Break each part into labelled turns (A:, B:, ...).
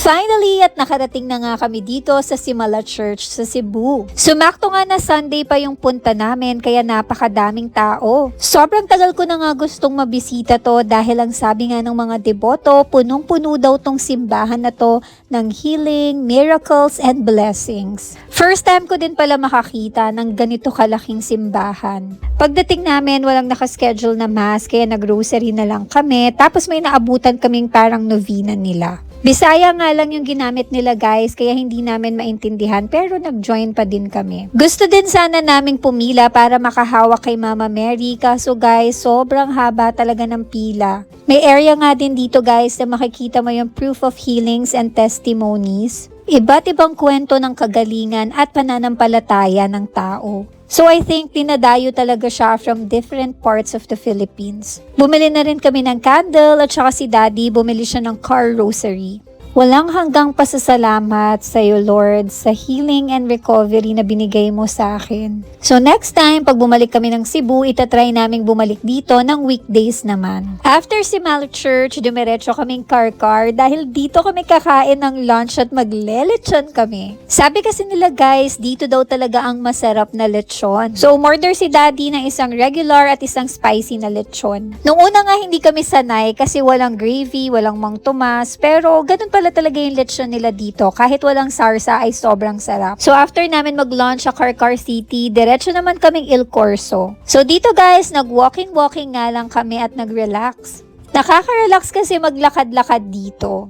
A: Finally, at nakarating na nga kami dito sa Simala Church sa Cebu. Sumakto nga na Sunday pa yung punta namin kaya napakadaming tao. Sobrang tagal ko na nga gustong mabisita to dahil ang sabi nga ng mga deboto, punong-puno daw tong simbahan na to ng healing, miracles, and blessings. First time ko din pala makakita ng ganito kalaking simbahan. Pagdating namin, walang nakaschedule na mass kaya nag-grocery na lang kami tapos may naabutan kaming parang novena nila. Bisaya nga lang yung ginamit nila guys kaya hindi namin maintindihan pero nag-join pa din kami. Gusto din sana naming pumila para makahawak kay Mama Mary kaso guys sobrang haba talaga ng pila. May area nga din dito guys na makikita mo yung proof of healings and testimonies. Iba't ibang kwento ng kagalingan at pananampalataya ng tao. So I think dinadayo talaga siya from different parts of the Philippines. Bumili na rin kami ng candle at saka si Daddy bumili siya ng car rosary. Walang hanggang pasasalamat sa iyo Lord sa healing and recovery na binigay mo sa akin. So next time, pag bumalik kami ng Cebu, itatry naming bumalik dito ng weekdays naman. After Simala Church, dumiretso kaming car dahil dito kami kakain ng lunch at maglelechon kami. Sabi kasi nila guys, dito daw talaga ang masarap na lechon. So umorder si Daddy ng isang regular at isang spicy na lechon. Nung una nga hindi kami sanay kasi walang gravy, walang Mang Tomas, pero ganun pala talaga yung lechon nila dito. Kahit walang sarsa ay sobrang sarap. So after namin mag-lunch sa Car City, diretso naman kaming Il Corso. So dito guys, nag-walking nga lang kami at nag-relax. Nakaka-relax kasi maglakad-lakad dito.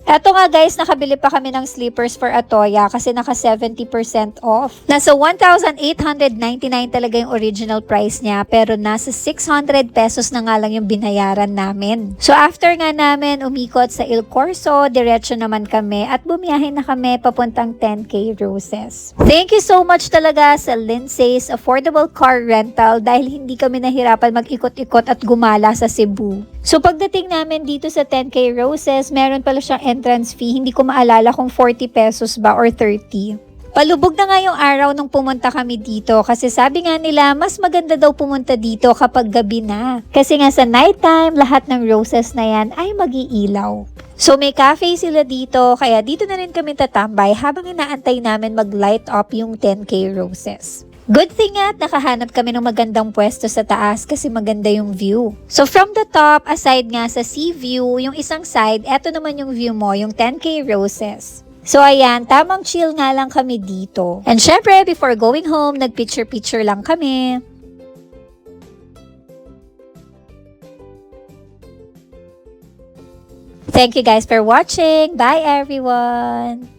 A: Eto nga guys, nakabili pa kami ng slippers for Atoya kasi naka 70% off. Nasa 1,899 talaga yung original price niya pero nasa 600 pesos na nga lang yung binayaran namin. So after nga namin umikot sa Il Corso, diretso naman kami at bumiyahe na kami papuntang 10K Roses. Thank you so much talaga sa Lindsay's Affordable Car Rental dahil hindi kami nahirapan mag-ikot-ikot at gumala sa Cebu. So pagdating namin dito sa 10K Roses, meron pala siyang entrance fee. Hindi ko maalala kung 40 pesos ba or 30. Palubog na nga yung araw nung pumunta kami dito kasi sabi nga nila mas maganda daw pumunta dito kapag gabi na. Kasi nga sa nighttime, lahat ng roses na yan ay mag-iilaw. So may cafe sila dito kaya dito na rin kami tatambay habang inaantay namin mag-light up yung 10K Roses. Good thing at nakahanap kami ng magandang pwesto sa taas kasi maganda yung view. So from the top, aside nga sa sea view, yung isang side, eto naman yung view mo, yung 10K Roses. So ayan, tamang chill nga lang kami dito. And syempre, before going home, nag-picture-picture lang kami. Thank you guys for watching. Bye everyone!